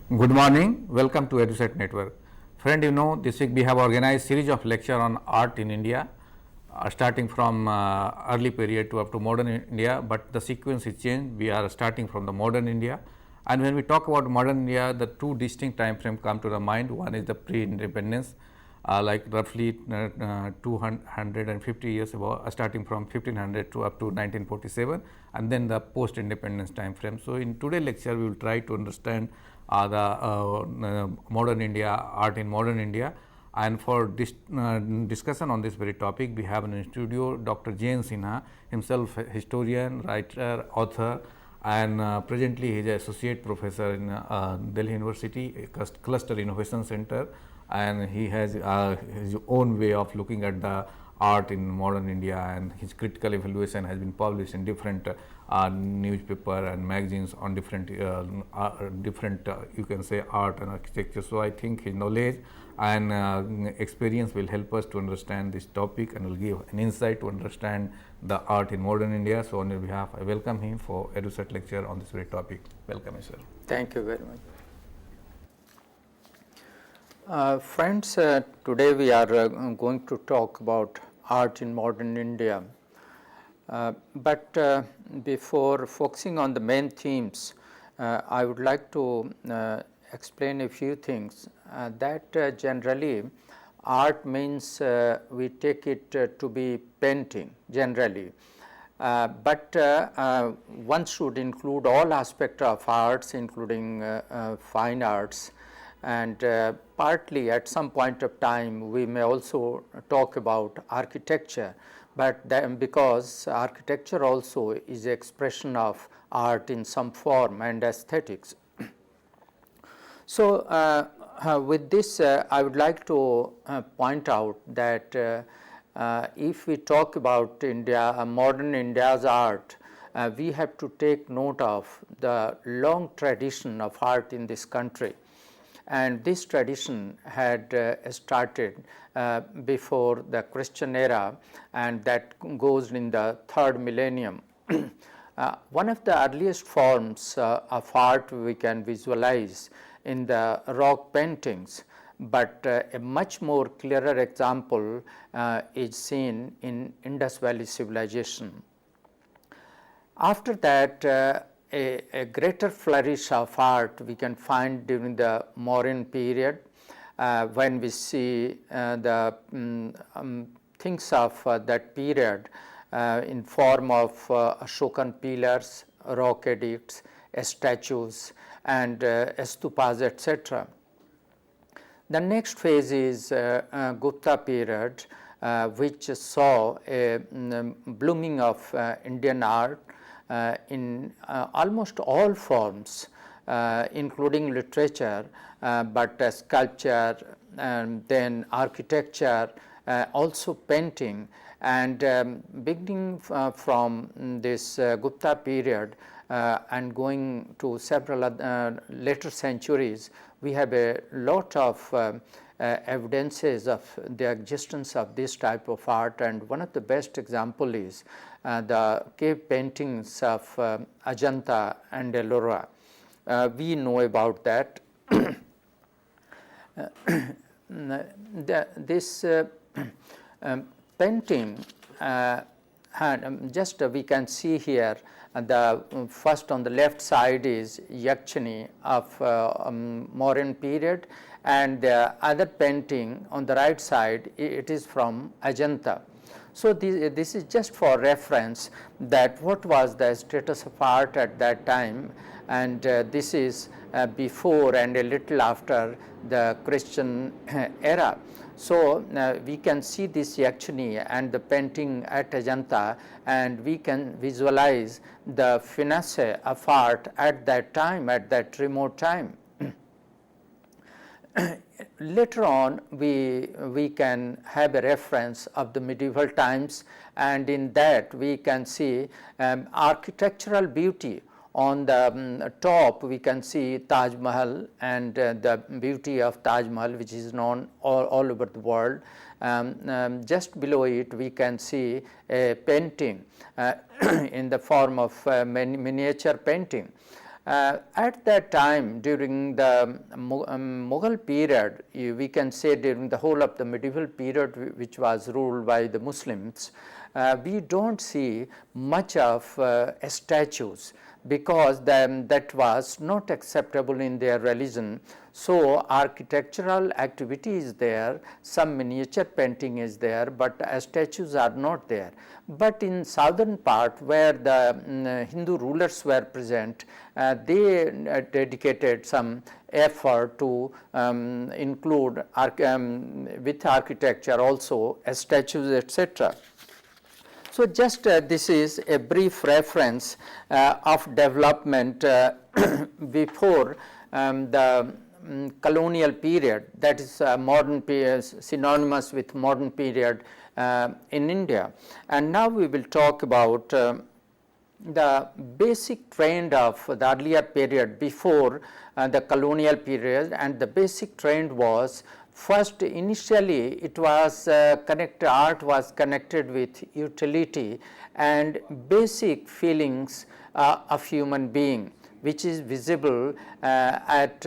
Good morning, welcome to EduSet Network. Friend, this week we have organized series of lecture on art in India, starting from early period to up to modern India, but the sequence is changed. We are starting from the modern India, and when we talk about modern India, the two distinct time frame come to the mind. One is the pre-independence, like roughly 250 years ago, starting from 1500 to up to 1947, and then the post-independence time frame. So in today's lecture, we will try to understand the modern India, art in modern India, and for this discussion on this very topic, we have in studio Dr. Jain Sinha, himself a historian, writer, author, and presently he is an associate professor in Delhi University Cluster Innovation Center, and he has his own way of looking at the art in modern India, and his critical evaluation has been published in different newspaper and magazines on different you can say art and architecture. So I think his knowledge and experience will help us to understand this topic and will give an insight to understand the art in modern India. So on your behalf, I welcome him for EduSet lecture on this very topic. Welcome, sir. Thank you very much. Friends, today we are going to talk about art in modern India. But before focusing on the main themes, I would like to explain a few things that generally art means we take it to be painting generally, but one should include all aspects of arts, including fine arts, and partly at some point of time we may also talk about architecture, but then because architecture also is an expression of art in some form and aesthetics. So with this I would like to point out that if we talk about India, modern India's art, we have to take note of the long tradition of art in this country. And this tradition had started before the Christian era, and that goes in the third millennium. One of the earliest forms of art we can visualize in the rock paintings, but a much more clearer example is seen in Indus Valley civilization. After that, a greater flourish of art we can find during the Mauryan period, when we see the things of that period in form of Ashokan pillars, rock edicts, statues, and stupas, etc. The next phase is Gupta period, which saw a blooming of Indian art in almost all forms, including literature, but sculpture, and then architecture, also painting, and beginning from this Gupta period and going to several later centuries, we have a lot of evidences of the existence of this type of art, and one of the best example is the cave paintings of Ajanta and Ellora. We know about that. This painting had just we can see here, the first on the left side is Yakshini of Mauryan period, and the other painting on the right side, it is from Ajanta. So this is just for reference that what was the status of art at that time, and this is before and a little after the Christian era. So we can see this Yakshini and the painting at Ajanta, and we can visualize the finesse of art at that time, at that remote time. Later on, we can have a reference of the medieval times, and in that we can see architectural beauty. On the top we can see Taj Mahal and the beauty of Taj Mahal, which is known all over the world. Just below it we can see a painting in the form of miniature painting. At that time, during the Mughal period, we can say during the whole of the medieval period which was ruled by the Muslims, we do not see much of statues, because that was not acceptable in their religion. So, architectural activity is there, some miniature painting is there, but statues are not there. But in southern part, where the Hindu rulers were present, they dedicated some effort to include with architecture also statues, etc. So, just this is a brief reference of development before the colonial period, that is modern period, synonymous with modern period in India. And now we will talk about the basic trend of the earlier period before the colonial period. And the basic trend was, first initially it was art was connected with utility and basic feelings of human being, which is visible at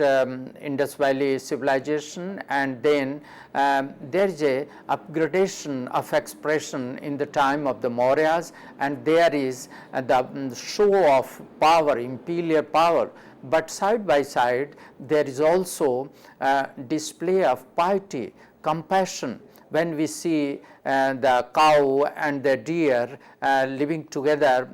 Indus Valley civilization, and then there is a upgradation of expression in the time of the Mauryas, and there is the show of power, imperial power. But side by side there is also display of piety, compassion, when we see the cow and the deer living together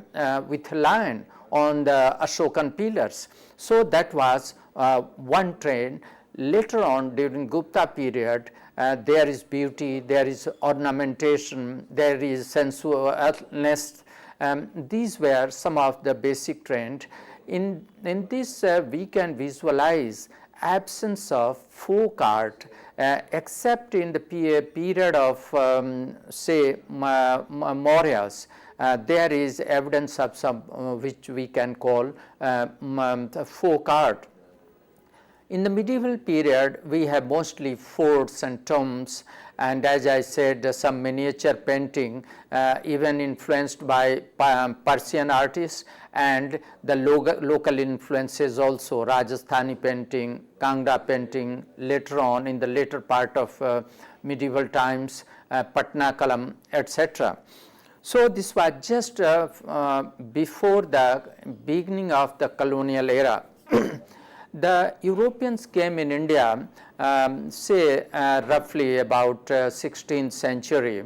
with a lion on the Ashokan pillars. So, that was one trend. Later on during Gupta period, there is beauty, there is ornamentation, there is sensualness. These were some of the basic trend. In this we can visualize absence of folk art except in the period of say Mauryas. There is evidence of some which we can call folk art. In the medieval period, we have mostly forts and tombs, and as I said, some miniature painting, even influenced by Persian artists, and the local influences also, Rajasthani painting, Kangra painting, later on in the later part of medieval times, Patna Kalam, etc. So, this was just before the beginning of the colonial era. The Europeans came in India, say roughly about 16th century.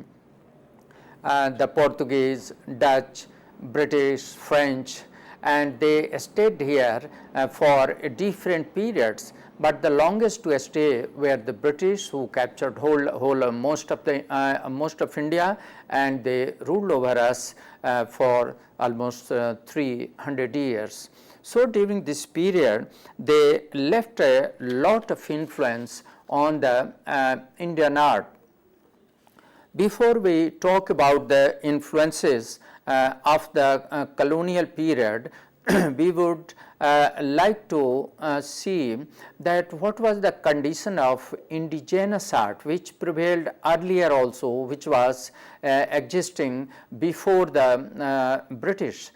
The Portuguese, Dutch, British, French, and they stayed here for different periods. But the longest to stay were the British, who captured most of India, and they ruled over us for almost 300 years. So, during this period, they left a lot of influence on the Indian art. Before we talk about the influences of the colonial period, we would like to see that what was the condition of indigenous art, which prevailed earlier also, which was existing before the British.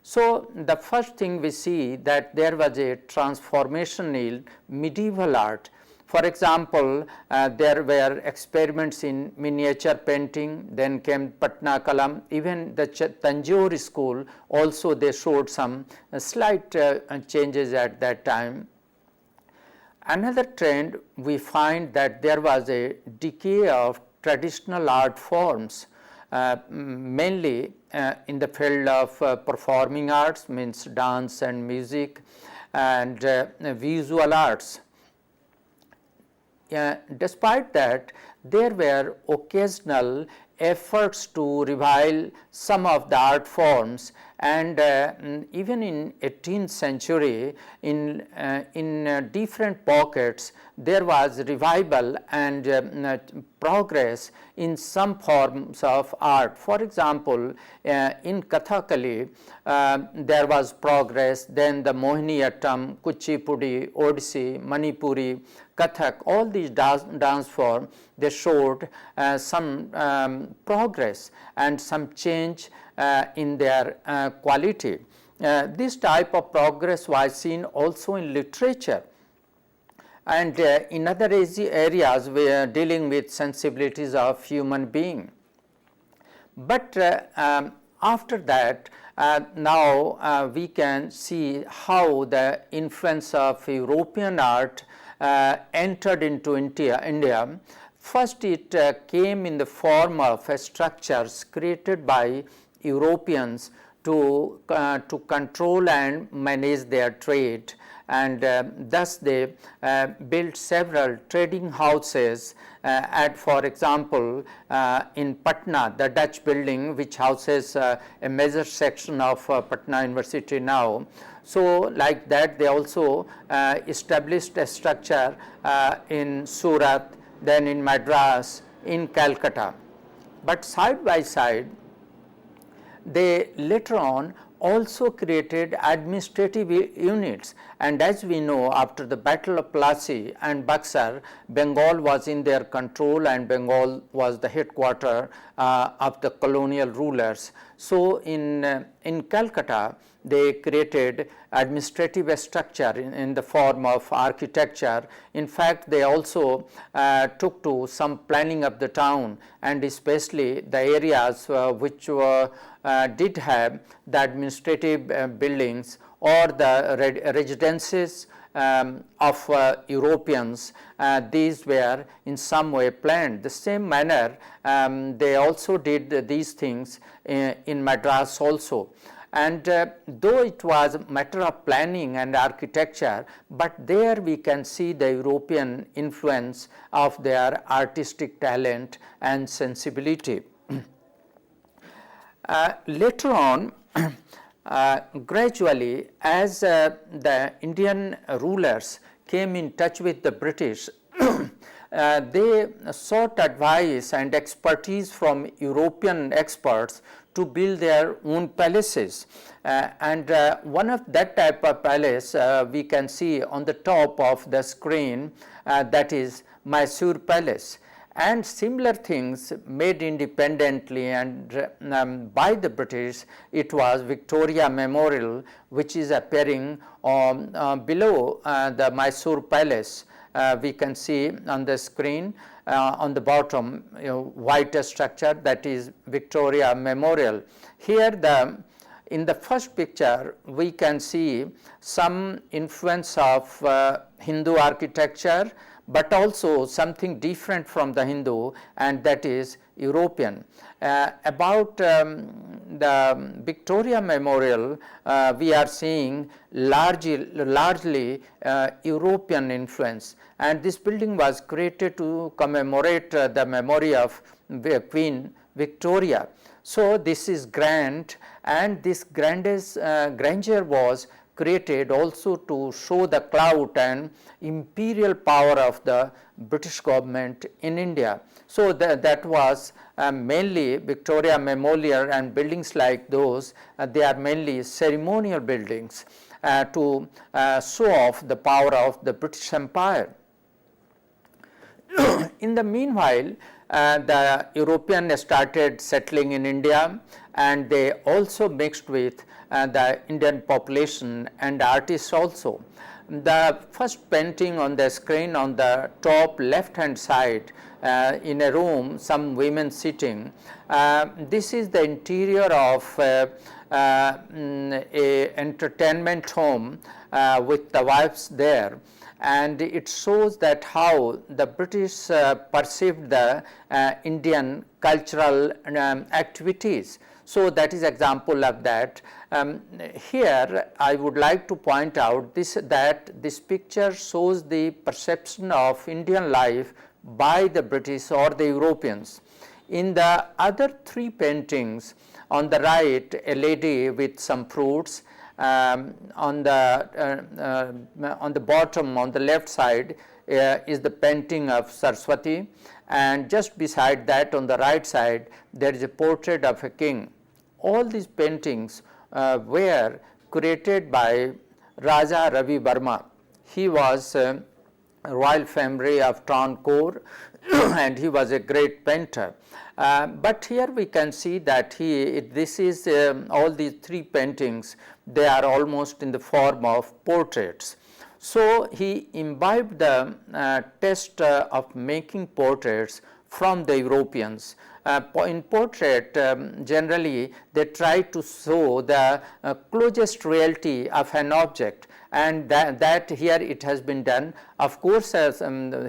So, the first thing we see that there was a transformation in medieval art. For example, there were experiments in miniature painting, then came Patna Kalam, even the Tanjore school also they showed some slight changes at that time. Another trend, we find that there was a decay of traditional art forms, mainly in the field of performing arts, means dance and music, and visual arts. Despite that, there were occasional efforts to revive some of the art forms, and even in 18th century in different pockets there was revival and progress in some forms of art. For example, in Kathakali there was progress, then the Mohiniyattam, Kuchipudi, Odissi, Manipuri, Kathak, all these dance forms, they showed some progress and some change in their quality. This type of progress was seen also in literature and in other areas where dealing with sensibilities of human being. But after that, now we can see how the influence of European art entered into India. First, it came in the form of structures created by Europeans to control and manage their trade, and thus they built several trading houses at, for example, in Patna, the Dutch building which houses a major section of Patna University now. So like that they also established a structure in Surat, then in Madras, in Calcutta. But side by side, they later on also created administrative units, and as we know, after the Battle of Plassey and Buxar, Bengal was in their control and Bengal was the headquarter of the colonial rulers. So in Calcutta, they created administrative structure in the form of architecture. In fact, they also took to some planning of the town, and especially the areas which did have the administrative buildings or the residences of Europeans. These were in some way planned. The same manner they also did these things in Madras also. And though it was a matter of planning and architecture, but there we can see the European influence of their artistic talent and sensibility. Later on, gradually, as the Indian rulers came in touch with the British, they sought advice and expertise from European experts to build their own palaces. And one of that type of palace we can see on the top of the screen, that is Mysore Palace. And similar things made independently and by the British, it was Victoria Memorial, which is appearing below the Mysore Palace. We can see on the screen on the bottom, white structure, that is Victoria Memorial. Here in the first picture we can see some influence of Hindu architecture, but also something different from the Hindu, and that is European. About the Victoria Memorial, we are seeing largely European influence, and this building was created to commemorate the memory of Queen Victoria. So this is grand, and this grandeur was created also to show the clout and imperial power of the British government in India. So that was mainly Victoria Memorial, and buildings like those, they are mainly ceremonial buildings to show off the power of the British Empire. In the meanwhile, the Europeans started settling in India, and they also mixed with the Indian population and artists also. The first painting on the screen on the top left hand side, in a room, some women sitting. This is the interior of a entertainment home with the wives there, and it shows that how the British perceived the Indian cultural activities. So that is example of that. Here I would like to point out that this picture shows the perception of Indian life by the British or the Europeans. In the other three paintings, on the right, a lady with some fruits. On the bottom, on the left side, is the painting of Saraswati, and just beside that, on the right side, there is a portrait of a king. All these paintings were created by Raja Ravi Varma. He was royal family of Travancore and he was a great painter. But here we can see that this is all these three paintings, they are almost in the form of portraits. So he imbibed the taste of making portraits from the Europeans. In portrait, generally they try to show the closest reality of an object, and that here it has been done. Of course, as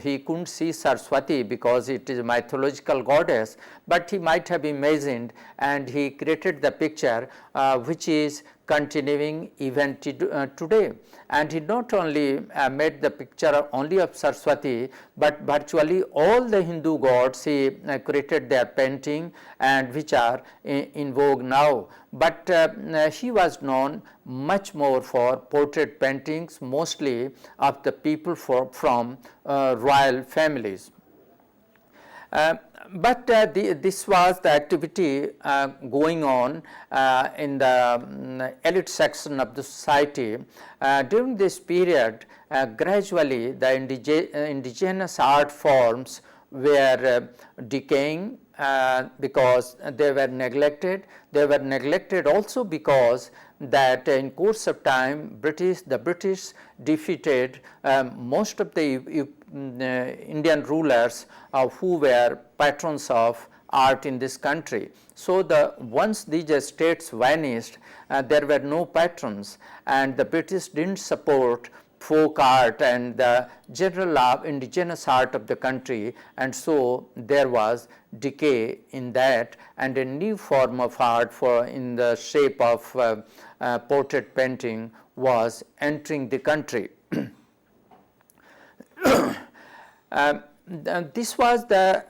he couldn't see Saraswati because it is a mythological goddess, but he might have imagined, and he created the picture which is continuing even today. And he not only made the picture only of Saraswati, but virtually all the Hindu gods he created their painting, and which are in vogue now. But he was known much more for portrait paintings, mostly of the people from royal families. But this was the activity going on in the elite section of the society. During this period, gradually the indigenous art forms were decaying because they were neglected. They were neglected also because that in course of time the British defeated most of the Indian rulers who were patrons of art in this country. So once these states vanished, there were no patrons, and the British didn't support folk art and the general indigenous art of the country, and so there was decay in that, and a new form of art in the shape of portrait painting was entering the country. This was the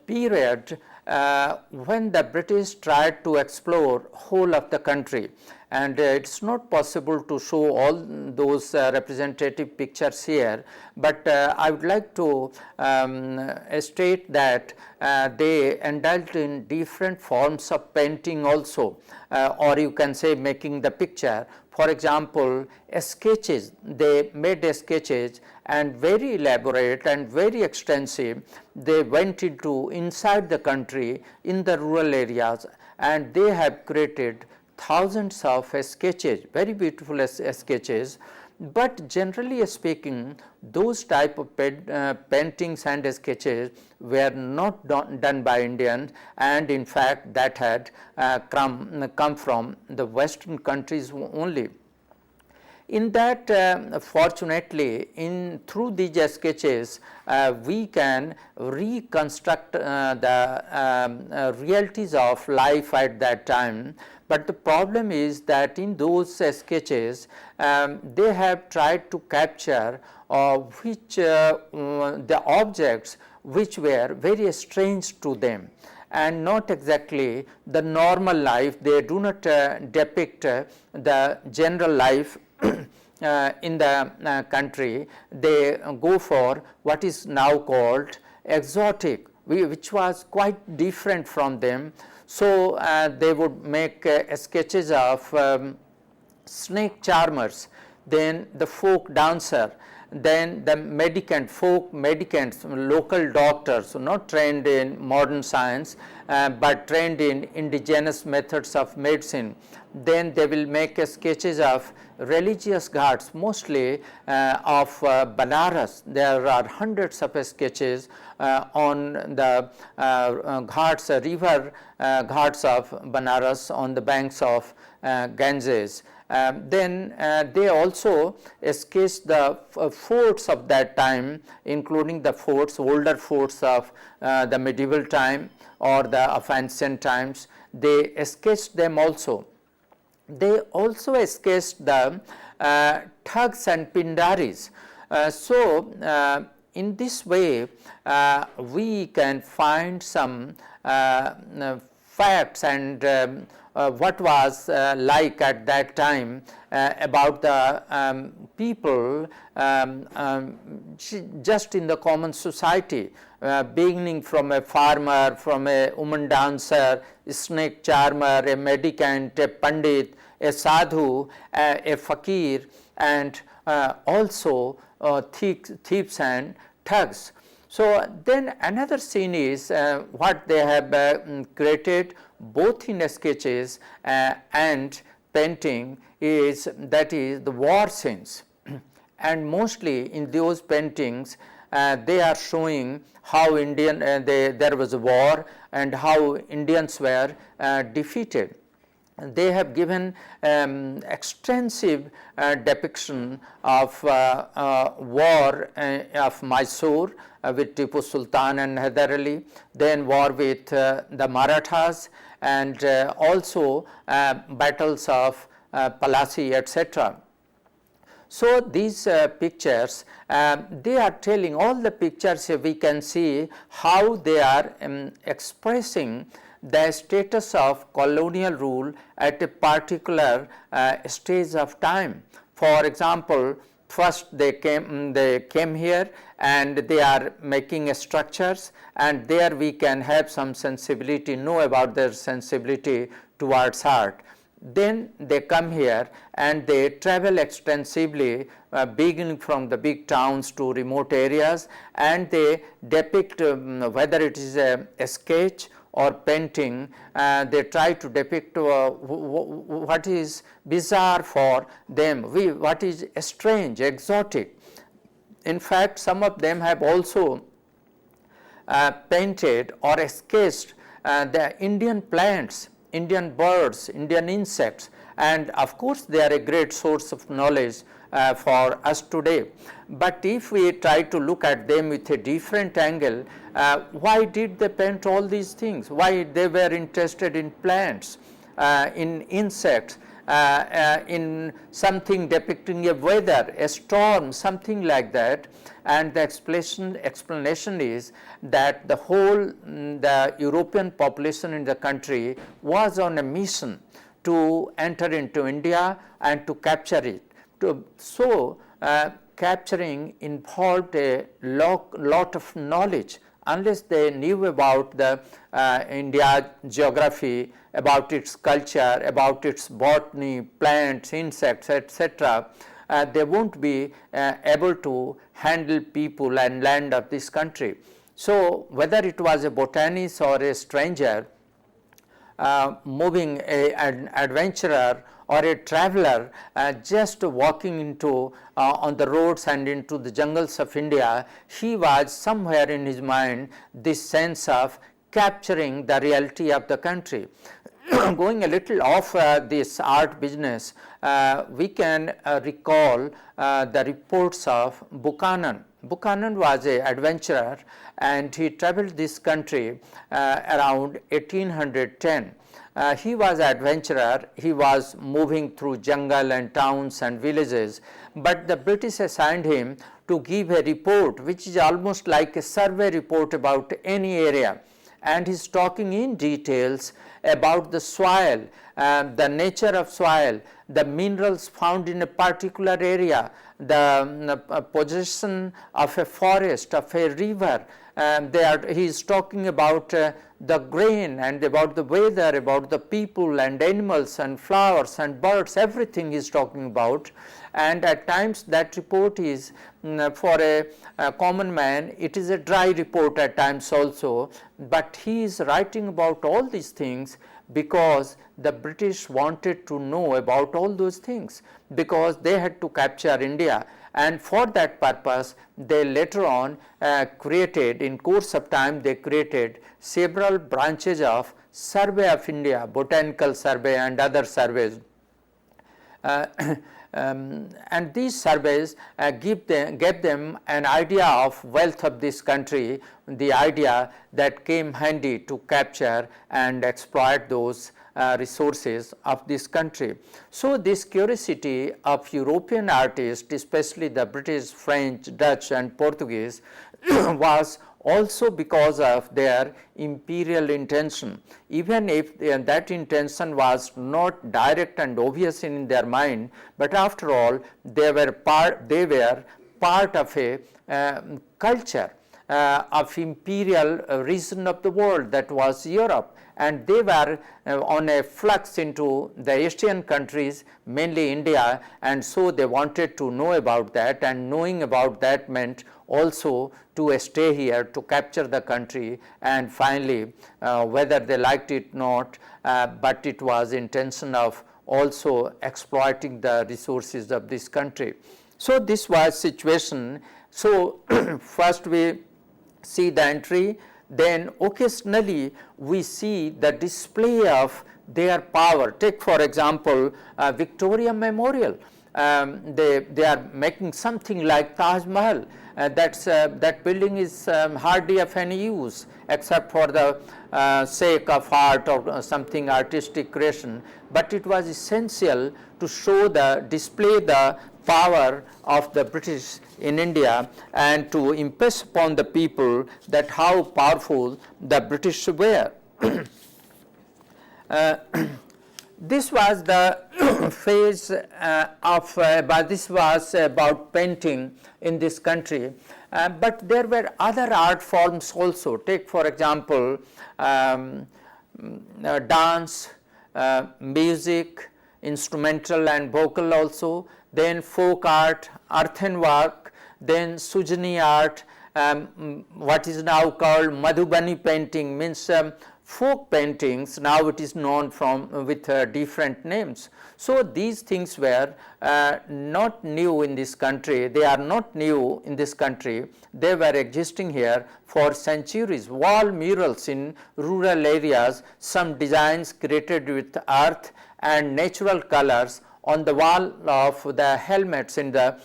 period when the British tried to explore whole of the country, and it's not possible to show all those representative pictures here, but I would like to state that they indulged in different forms of painting also, or you can say making the picture. For example, sketches, they made sketches, and very elaborate and very extensive. They went into inside the country in the rural areas, and they have created thousands of sketches, very beautiful sketches. But generally speaking, those type of paintings and sketches were not done by Indians, and in fact that had come from the Western countries only. In that, fortunately, through these sketches, we can reconstruct the realities of life at that time. But the problem is that in those sketches, they have tried to capture the objects which were very strange to them, and not exactly the normal life. They do not depict the general life in the country. They go for what is now called exotic, which was quite different from them. So they would make sketches of snake charmers, then the folk dancer, then the folk medicants, local doctors, not trained in modern science, but trained in indigenous methods of medicine. Then they will make sketches of religious ghats, mostly of Banaras. There are hundreds of sketches on the ghats, river ghats of Banaras on the banks of Ganges. Then they also sketched the forts of that time, including the forts, older forts of the medieval time or of ancient times. They sketched them also. They also sketched the thugs and pindaris. So in this way, we can find some facts and what was like at that time about the people just in the common society, beginning from a farmer, from a woman dancer, a snake charmer, a mendicant, a pandit, a sadhu, a fakir, and also thieves and thugs. So then another scene is what they have created both in sketches and painting is, that is the war scenes. And mostly in those paintings they are showing how there was a war and how Indians were defeated. They have given extensive depiction of war of Mysore with Tipu Sultan and Hyder Ali, then war with the Marathas, and also battles of Palasi, etc. So these pictures, they are telling, all the pictures we can see how they are expressing the status of colonial rule at a particular stage of time. For example, first they came here and they are making structures, and there we can have some sensibility, know about their sensibility towards art. Then they come here and they travel extensively, beginning from the big towns to remote areas, and they depict whether it is a sketch or painting, they try to depict what is bizarre for them, what is strange, exotic. In fact, some of them have also painted or sketched the Indian plants, Indian birds, Indian insects, and of course they are a great source of knowledge for us today. But if we try to look at them with a different angle, why did they paint all these things? Why they were interested in plants, in insects, in something depicting a weather, a storm, something like that? And the explanation is that the whole the European population in the country was on a mission to enter into India and to capture it. So capturing involved a lot of knowledge. Unless they knew about the India geography, about its culture, about its botany, plants, insects, etc., they won't be able to handle people and land of this country. So whether it was a botanist or a stranger, moving an adventurer or a traveler just walking into on the roads and into the jungles of India, he was somewhere in his mind this sense of capturing the reality of the country. Going a little off this art business, we can recall the reports of Buchanan. Buchanan was an adventurer and he traveled this country around 1810. He was an adventurer, he was moving through jungle and towns and villages, but the British assigned him to give a report which is almost like a survey report about any area, and he is talking in details about the soil, the nature of soil, the minerals found in a particular area, the possession of a forest, of a river. He is talking about the grain and about the weather, about the people and animals and flowers and birds, everything he is talking about. And at times that report is for a common man, it is a dry report at times also, but he is writing about all these things because the British wanted to know about all those things, because they had to capture India, and for that purpose they later on created, in course of time they created several branches of Survey of India, Botanical Survey and other surveys. And these surveys gave them an idea of wealth of this country, the idea that came handy to capture and exploit those resources of this country. So this curiosity of European artists, especially the British, French, Dutch and Portuguese was also because of their imperial intention. Even if that intention was not direct and obvious in their mind, but after all they were part of a culture. of imperial region of the world, that was Europe, and they were on a flux into the Asian countries, mainly India, and so they wanted to know about that, and knowing about that meant also to stay here, to capture the country, and finally whether they liked it or not, but it was intention of also exploiting the resources of this country. So this was situation. So first we see the entry, then occasionally we see the display of their power. Take for example Victoria Memorial. They are making something like Taj Mahal. That building is hardly of any use except for the sake of art or something artistic creation, but it was essential to show display the power of the British in India and to impress upon the people that how powerful the British were. This was the phase but this was about painting in this country, but there were other art forms also. Take for example dance, music, instrumental and vocal also, then folk art, earthen work, then Sujani art, what is now called Madhubani painting, means folk paintings. Now it is known with different names. So these things were not new in this country. They are not new in this country. They were existing here for centuries. Wall murals in rural areas, some designs created with earth and natural colors on the wall of the helmets in the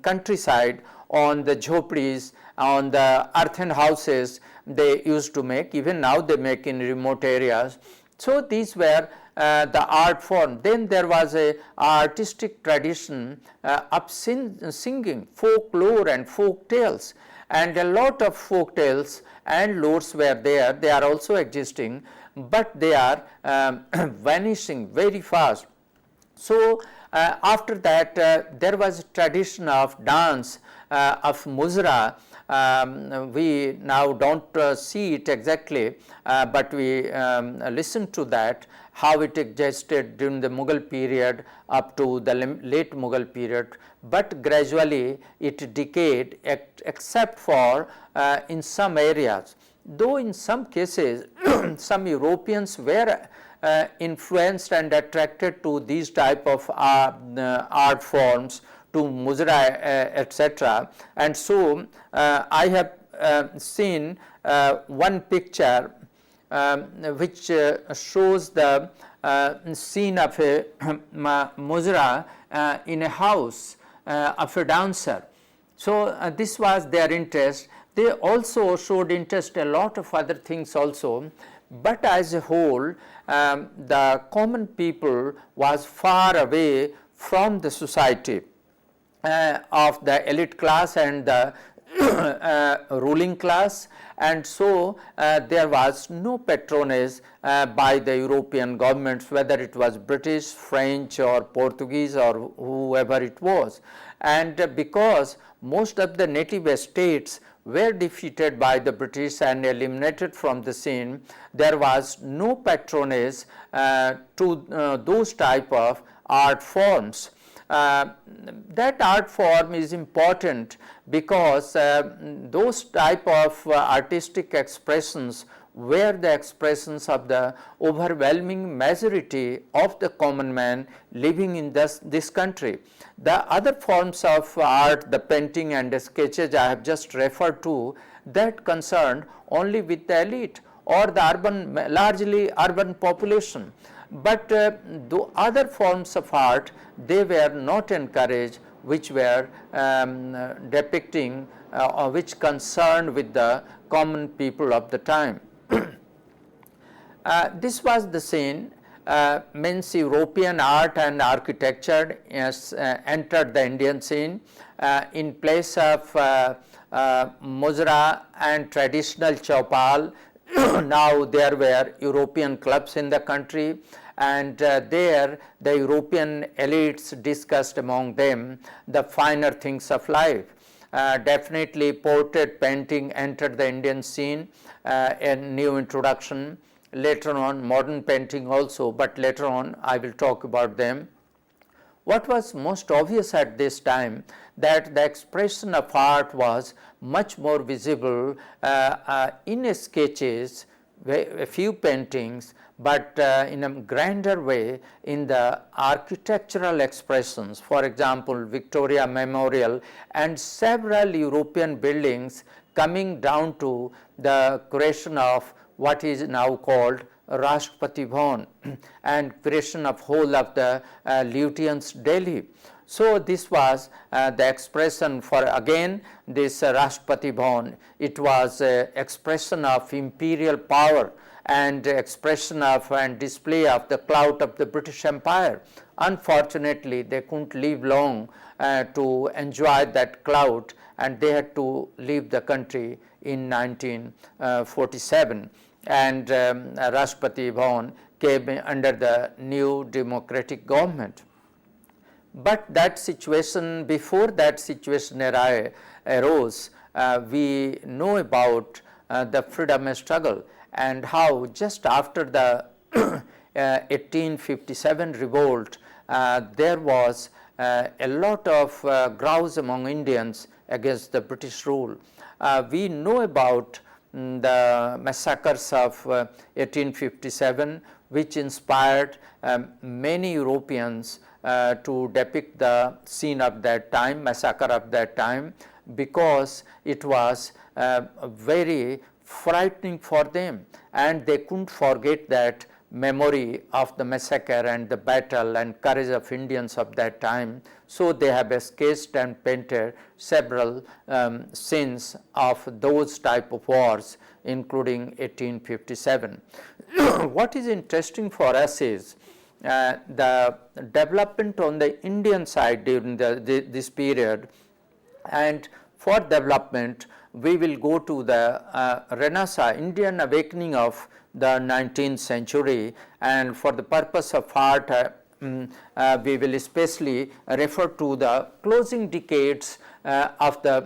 countryside, on the jhopdis, on the earthen houses they used to make. Even now they make in remote areas. So these were the art form. Then there was a artistic tradition of singing, folklore and folk tales, and a lot of folk tales and lores were there. They are also existing, but they are vanishing very fast. So after that there was a tradition of dance of Muzra. We now don't see it exactly, but we listen to that, how it existed during the Mughal period up to the late Mughal period, but gradually it decayed except for in some areas. Though in some cases some Europeans were influenced and attracted to these type of art forms, to Muzra, etc. And so I have seen one picture which shows the scene of a Muzra in a house of a dancer. So this was their interest. They also showed interest a lot of other things also, but as a whole the common people was far away from the society of the elite class and the ruling class, and so there was no patronage by the European governments, whether it was British, French or Portuguese or whoever it was. And because most of the native estates were defeated by the British and eliminated from the scene, there was no patronage to those type of art forms. That art form is important because those type of artistic expressions were the expressions of the overwhelming majority of the common man living in this country. The other forms of art, the painting and the sketches I have just referred to, that concerned only with the elite or the largely urban population. But the other forms of art, they were not encouraged, which were depicting which concerned with the common people of the time. This was the scene. Means European art and architecture entered the Indian scene in place of Muzra and traditional Chaupal. Now there were European clubs in the country, and there the European elites discussed among them the finer things of life. Definitely portrait painting entered the Indian scene, a new introduction. Later on modern painting also, but later on I will talk about them. What was most obvious at this time, that the expression of art was much more visible in sketches, a few paintings, but in a grander way in the architectural expressions. For example, Victoria Memorial and several European buildings coming down to the creation of what is now called Rashtrapati Bhavan and creation of whole of the Lutyens Delhi. So, this was the expression for again this Rashtrapati Bhavan. It was expression of imperial power and expression of and display of the clout of the British Empire. Unfortunately, they couldn't live long to enjoy that clout, and they had to leave the country in 1947, and Rashtrapati Bhavan came under the new democratic government. But that situation, before that situation arose, we know about the freedom struggle, and how just after the 1857 revolt, there was a lot of grouse among Indians against the British rule. We know about the massacres of 1857, which inspired many Europeans to depict the scene of that time, massacre of that time, because it was very frightening for them, and they couldn't forget that memory of the massacre and the battle and courage of Indians of that time. So, they have sketched and painted several scenes of those type of wars, including 1857. What is interesting for us is the development on the Indian side during this period, and for development we will go to the Renaissance, Indian awakening of the 19th century, and for the purpose of art we will especially refer to the closing decades of the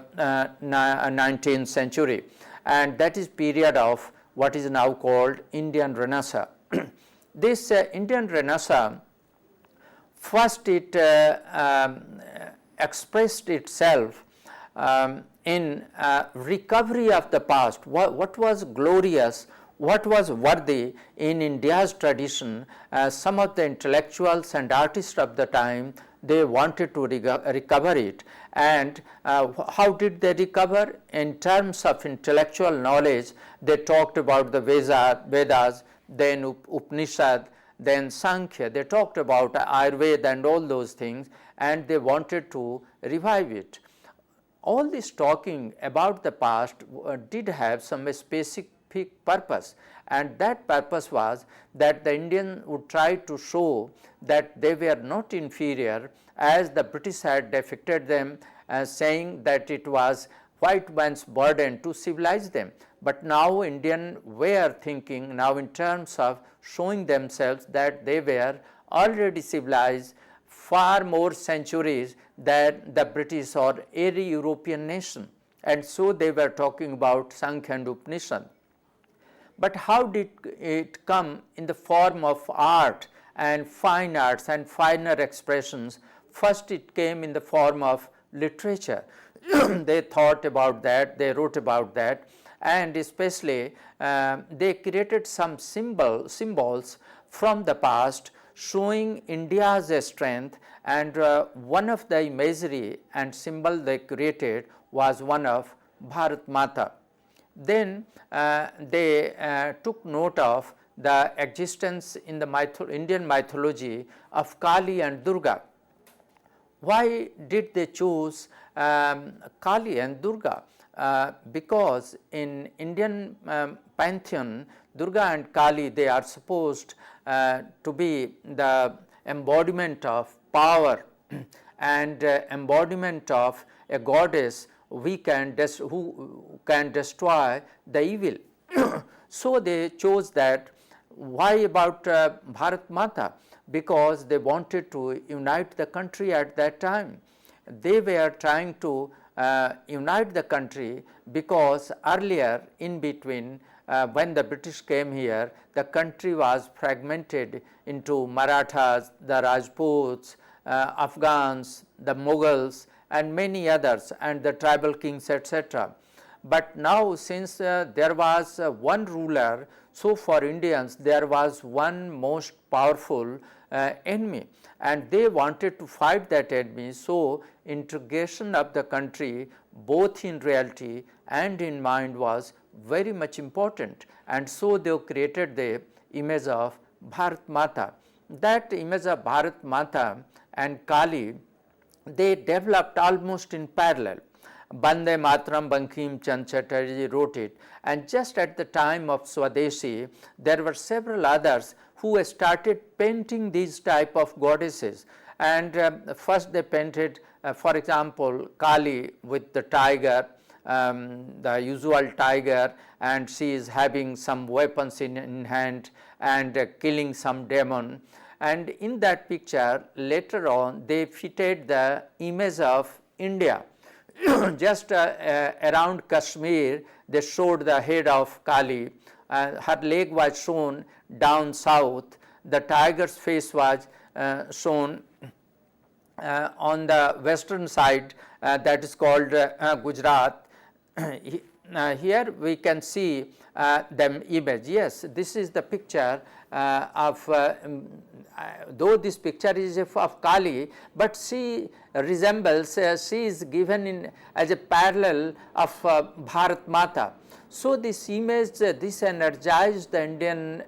19th century, and that is period of what is now called Indian Renaissance. This Indian Renaissance, first it expressed itself in recovery of the past. What was glorious, what was worthy in India's tradition. Some of the intellectuals and artists of the time, they wanted to recover it, and how did they recover? In terms of intellectual knowledge, they talked about the Vedas, then Upanishad, then Sankhya. They talked about Ayurveda and all those things, and they wanted to revive it. All this talking about the past did have some specific purpose, and that purpose was that the Indian would try to show that they were not inferior, as the British had depicted them saying that it was white man's burden to civilize them. But now Indian were thinking now in terms of showing themselves that they were already civilized far more centuries than the British or any European nation, and so they were talking about Sankhya and Upanishad. But how did it come in the form of art and fine arts and finer expressions? First it came in the form of literature. They thought about that, they wrote about that, and especially they created some symbols from the past showing India's strength, and one of the imagery and symbol they created was one of Bharat Mata. Then they took note of the existence in the Indian mythology of Kali and Durga. Why did they choose Kali and Durga? Because in Indian pantheon, Durga and Kali, they are supposed to be the embodiment of power and embodiment of a goddess who can destroy the evil. So they chose that. Why about Bharat Mata? Because they wanted to unite the country at that time. They were trying to unite the country, because earlier in between when the British came here, the country was fragmented into Marathas, the Rajputs, Afghans, the Mughals and many others, and the tribal kings, etc. But now, since there was one ruler, so for Indians there was one most powerful enemy, and they wanted to fight that enemy. So, integration of the country both in reality and in mind was very much important, and so they created the image of Bharat Mata. That image of Bharat Mata and Kali, they developed almost in parallel. Bande Mataram Bankim Chand Chatterjee wrote it, and just at the time of Swadeshi, there were several others who started painting these type of goddesses. And first they painted, for example, Kali with the tiger, the usual tiger, and she is having some weapons in hand and killing some demon. And in that picture, later on, they fitted the image of India. Just around Kashmir, they showed the head of Kali. Her leg was shown down south. The tiger's face was shown on the western side, that is called Gujarat. Here we can see the image. Yes, this is the picture of, though this picture is of Kali, but she resembles, she is given in as a parallel of Bharat Mata. So, this image, this energized the Indian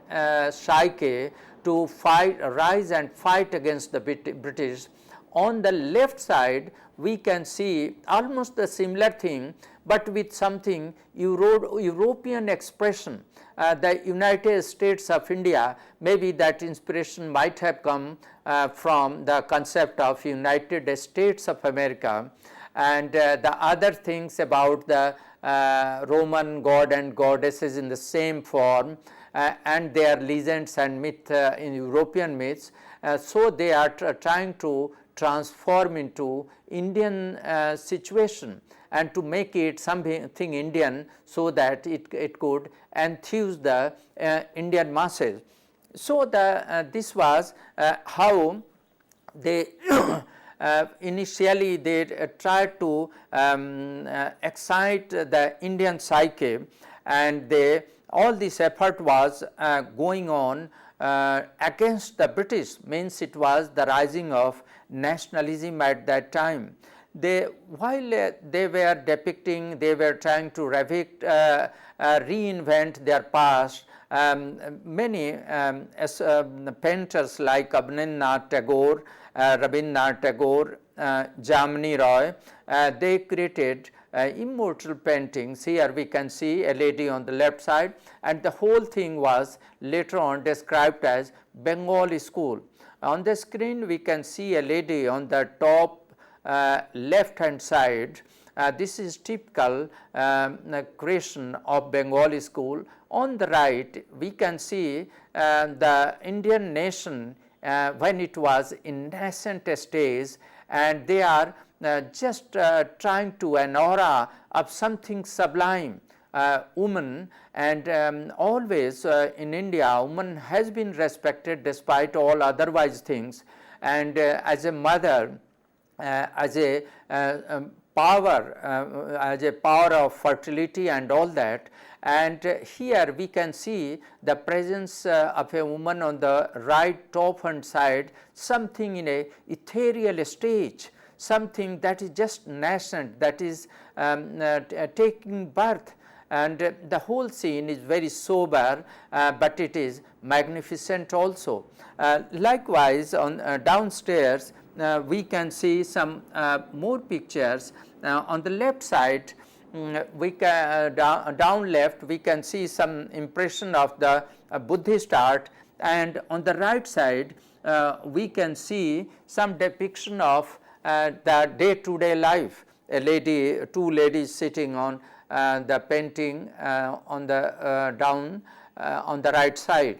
psyche to fight, rise and fight against the British. On the left side, we can see almost the similar thing, but with something European expression. The United States of India, maybe that inspiration might have come from the concept of United States of America, and the other things about the Roman god and goddesses in the same form, and their legends and myth in European myths. So, they are trying to transform into Indian situation and to make it something Indian, so that it could enthuse the Indian masses. So, this was how they initially they tried to excite the Indian psyche, and all this effort was going on against the British, means it was the rising of nationalism at that time. While they were depicting, they were trying to reinvent their past. Many painters like Abhinavanath Tagore, Rabindranath Tagore, Jamini Roy, they created immortal paintings. Here we can see a lady on the left side, and the whole thing was later on described as Bengal school. On the screen we can see a lady on the top left hand side. This is typical creation of Bengali school. On the right we can see the Indian nation when it was in nascent stage, and they are just trying to an aura of something sublime. Woman, and always in India, woman has been respected despite all otherwise things, and as a mother, as a power of fertility and all that. And here we can see the presence of a woman on the right top hand side, something in a ethereal stage, something that is just nascent, that is taking birth. And the whole scene is very sober, but it is magnificent also. Likewise, on downstairs we can see some more pictures. On the left side, we can down left we can see some impression of the Buddhist art, and on the right side we can see some depiction of the day-to-day life. A lady, two ladies sitting on the painting on the down on the right side.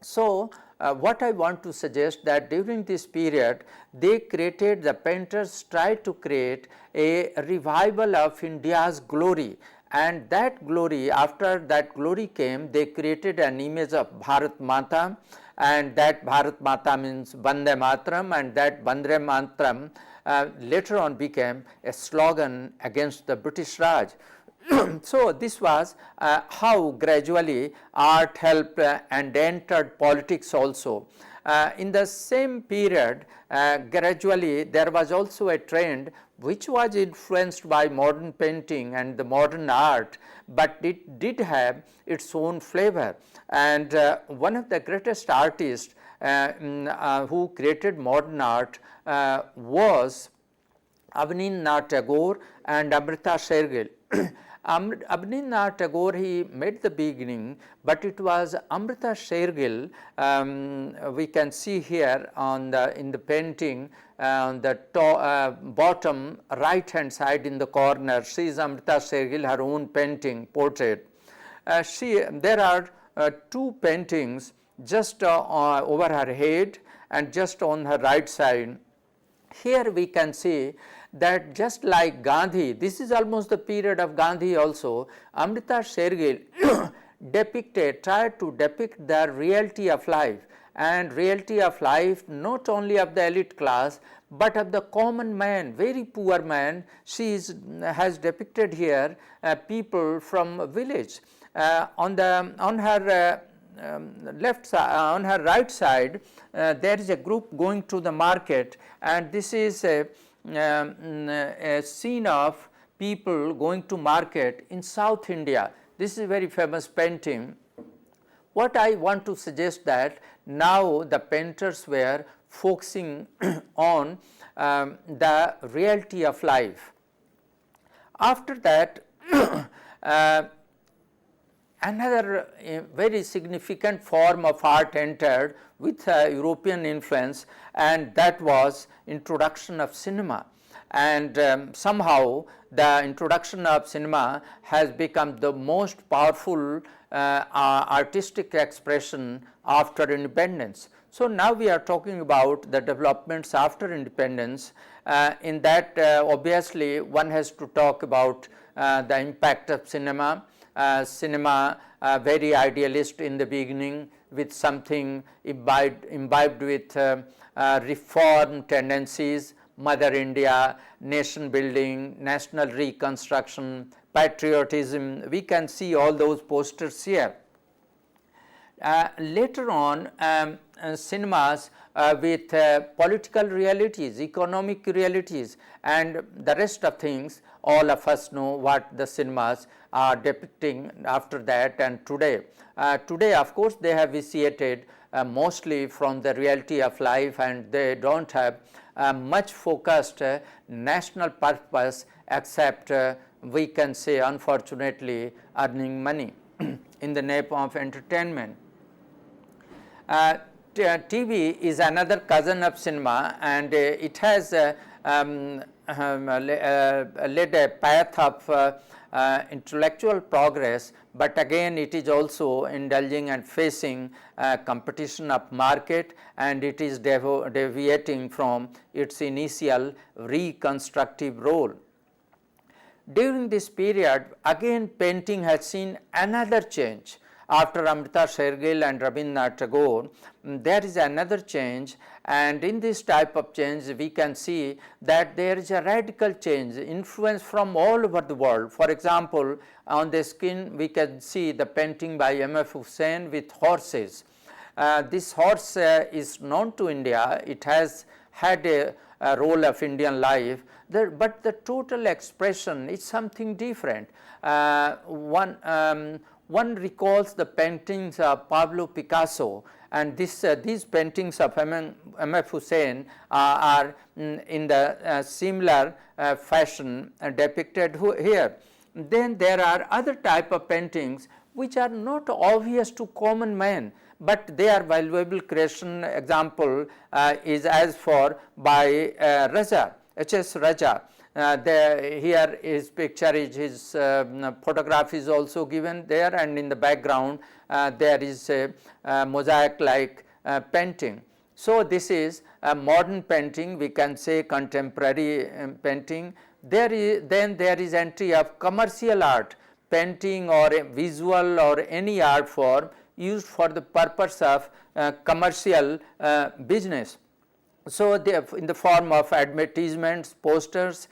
So, what I want to suggest that during this period they created, the painters tried to create a revival of India's glory, and that glory, after that glory came, they created an image of Bharat Mata, and that Bharat Mata means Vande Mataram, and that Vande Mataram later on became a slogan against the British Raj. So, this was how gradually art helped and entered politics also. In the same period, gradually there was also a trend which was influenced by modern painting and the modern art, but it did have its own flavor. And one of the greatest artists who created modern art was Abanindranath Tagore and Amrita Shergill. Abanindranath Tagore, he made the beginning, but it was Amrita Shergill, we can see here on in the painting on the bottom right hand side in the corner, she is Amrita Shergill, her own painting portrait. There are two paintings just over her head and just on her right side. Here we can see that just like Gandhi, this is almost the period of Gandhi also, Amrita Shergill tried to depict the reality of life, and reality of life not only of the elite class, but of the common man, very poor man. She has depicted here people from village. On her left side, on her right side, there is a group going to the market, and this is a scene of people going to market in South India. This is a very famous painting. What I want to suggest that now the painters were focusing on the reality of life. After that, another very significant form of art entered with European influence, and that was introduction of cinema. And somehow the introduction of cinema has become the most powerful artistic expression after independence. So, now we are talking about the developments after independence. In that obviously one has to talk about the impact of cinema. Cinema very idealist in the beginning, with something imbibed with reform tendencies, Mother India, nation building, national reconstruction, patriotism. We can see all those posters here. Later on, cinemas with political realities, economic realities, and the rest of things, all of us know what the cinemas are depicting after that. And today, of course, they have vitiated mostly from the reality of life, and they do not have much focused national purpose, except we can say unfortunately earning money in the name of entertainment. TV is another cousin of cinema, and it has led a path of intellectual progress, but again it is also indulging and facing competition of market, and it is deviating from its initial reconstructive role. During this period, again painting has seen another change. After Amrita Shergill and Rabindranath Tagore, there is another change, and in this type of change we can see that there is a radical change, influence from all over the world. For example, on the screen we can see the painting by M.F. Hussain with horses. This horse is known to India, it has had a role of Indian life, but the total expression is something different. One recalls the paintings of Pablo Picasso, and these paintings of M.F. Hussain are in the similar fashion depicted here. Then there are other type of paintings which are not obvious to common man, but they are valuable creation. Example is as for by Raja, H.S. Raja. Here his picture is, his photograph is also given there, and in the background there is a mosaic like painting. So, this is a modern painting, we can say contemporary painting. Then there is entry of commercial art, painting or a visual or any art form used for the purpose of commercial business. So, in the form of advertisements, posters,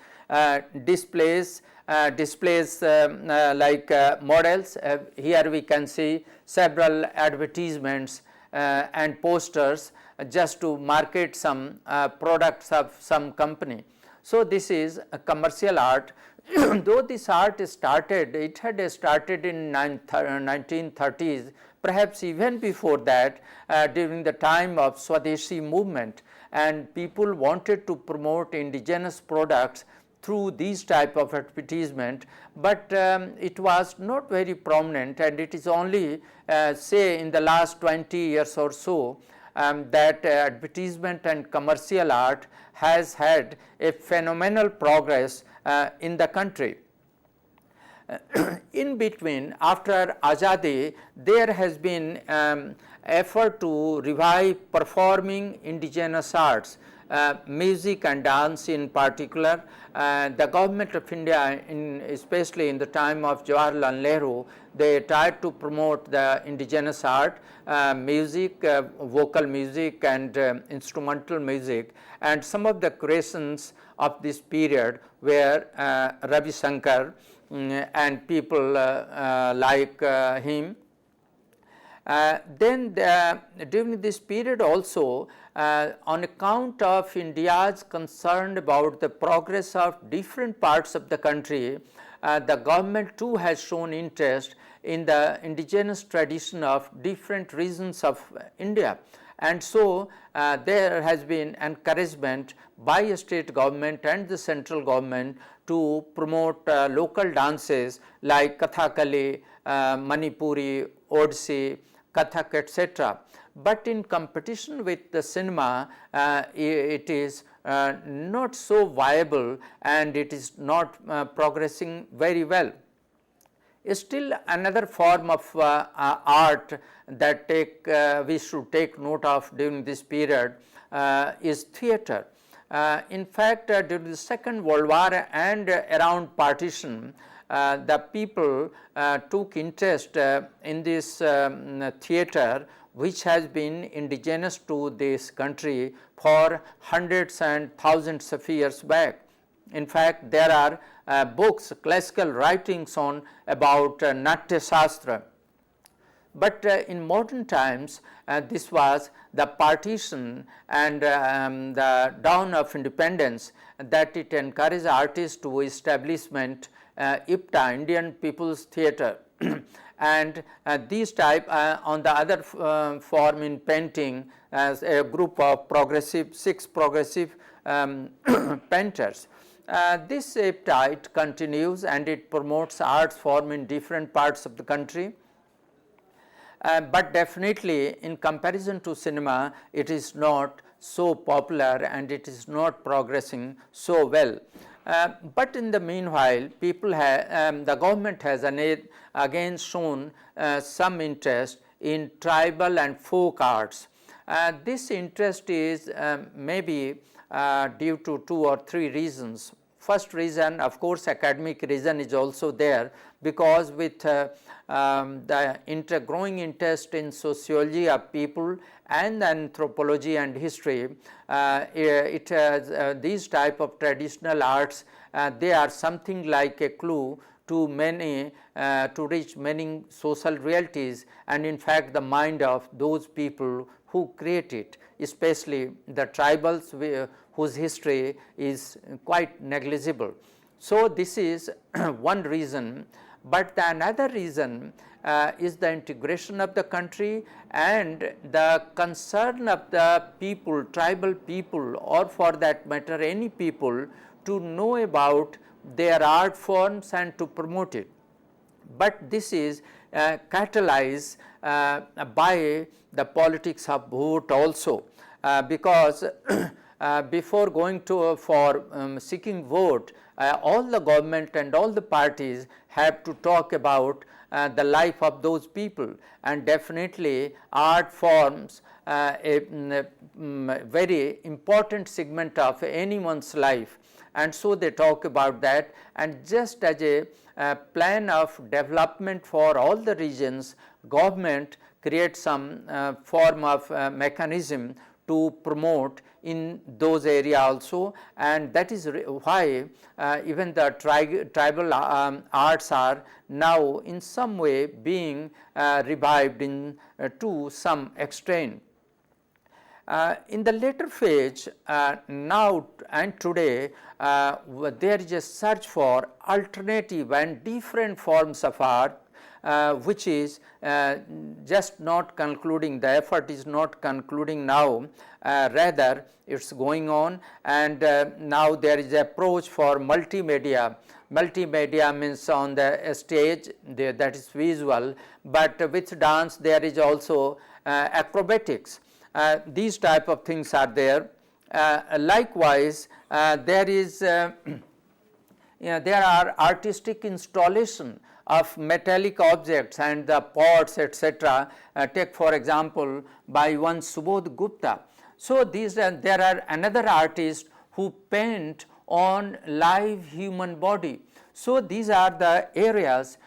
displays like models. Here we can see several advertisements and posters just to market some products of some company. So, this is a commercial art. Though this art started, it had started in 1930s, perhaps even before that, during the time of Swadeshi movement, and people wanted to promote indigenous products through these type of advertisement, but it was not very prominent, and it is only say in the last 20 years or so that advertisement and commercial art has had a phenomenal progress in the country. In between, after Azadi, there has been effort to revive performing indigenous arts, music and dance in particular. The government of India, especially in the time of Jawaharlal Nehru, they tried to promote the indigenous art, music, vocal music and instrumental music, and some of the creations of this period were Ravi Shankar and people like him. Then during this period also, on account of India's concern about the progress of different parts of the country, the government too has shown interest in the indigenous tradition of different regions of India. And so, there has been encouragement by state government and the central government to promote local dances like Kathakali, Manipuri, Odissi, Kathak, etc. But in competition with the cinema, it is not so viable and it is not progressing very well. Still another form of art that we should take note of during this period is theatre. In fact, during the Second World War and around partition, the people took interest in this theatre, which has been indigenous to this country for hundreds and thousands of years back. In fact, there are books, classical writings on about Natya Shastra. But in modern times, this was the partition and the dawn of independence that it encouraged artists to establishment IPTA, Indian People's Theatre. And these type on the other form in painting as a group of six progressive painters. This IPTA, it continues and it promotes arts form in different parts of the country. But definitely in comparison to cinema, it is not so popular and it is not progressing so well. But in the meanwhile, people have, the government has again shown some interest in tribal and folk arts. This interest is maybe due to 2 or 3 reasons. First reason, of course, academic reason is also there, because with the growing interest in sociology of people and anthropology and history, it has these type of traditional arts, they are something like a clue to many, to reach many social realities, and in fact the mind of those people who create it, especially the tribals whose history is quite negligible. So, this is one reason, but the another reason is the integration of the country and the concern of the people, tribal people, or for that matter any people, to know about their art forms and to promote it. But this is catalyzed by the politics of vote also, because before going to for seeking vote, all the government and all the parties have to talk about the life of those people, and definitely art forms a very important segment of anyone's life, and so they talk about that. And just as a plan of development for all the regions, government creates some form of mechanism to promote in those areas also, and that is why even the tribal arts are now in some way being revived in to some extent. In the later phase, now and today, there is a search for alternative and different forms of art, which is just not concluding, the effort is not concluding now, rather it is going on, and now there is approach for multimedia. Multimedia means on the stage that is visual, but with dance there is also acrobatics. These type of things are there. Likewise, there is there are artistic installation of metallic objects and the pots, etc. Take for example by one Subodh Gupta. So these there are another artist who paint on live human body. So these are the areas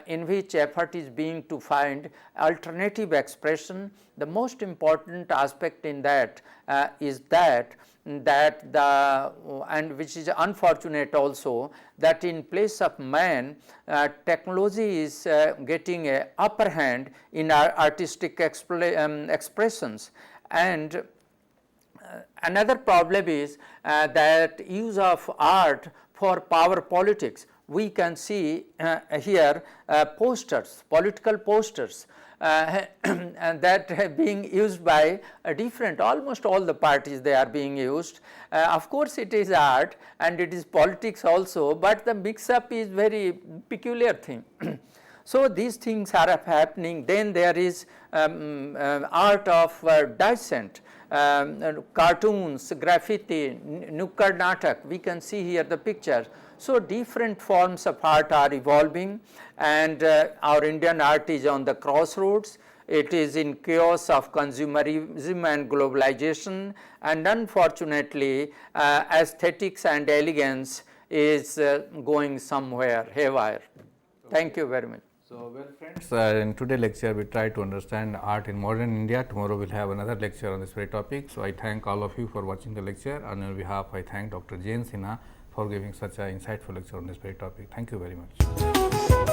in which effort is being to find alternative expression. The most important aspect in that is that the and which is unfortunate also, that in place of man, technology is getting a upper hand in our artistic expressions. And another problem is that use of art for power politics. We can see here posters, political posters, and that being used by different, almost all the parties they are being used. Of course, it is art and it is politics also, but the mix up is very peculiar thing. So these things are happening. Then there is art of dissent, cartoons, graffiti, nukkad natak. We can see here the picture. So different forms of art are evolving, and our Indian art is on the crossroads. It is in chaos of consumerism and globalization, and unfortunately aesthetics and elegance is going somewhere haywire. Thank you very much. So, well friends, in today's lecture we try to understand art in modern India. Tomorrow we will have another lecture on this very topic. So, I thank all of you for watching the lecture, and on behalf I thank Dr. Jain Sinha for giving such an insightful lecture on this very topic. Thank you very much.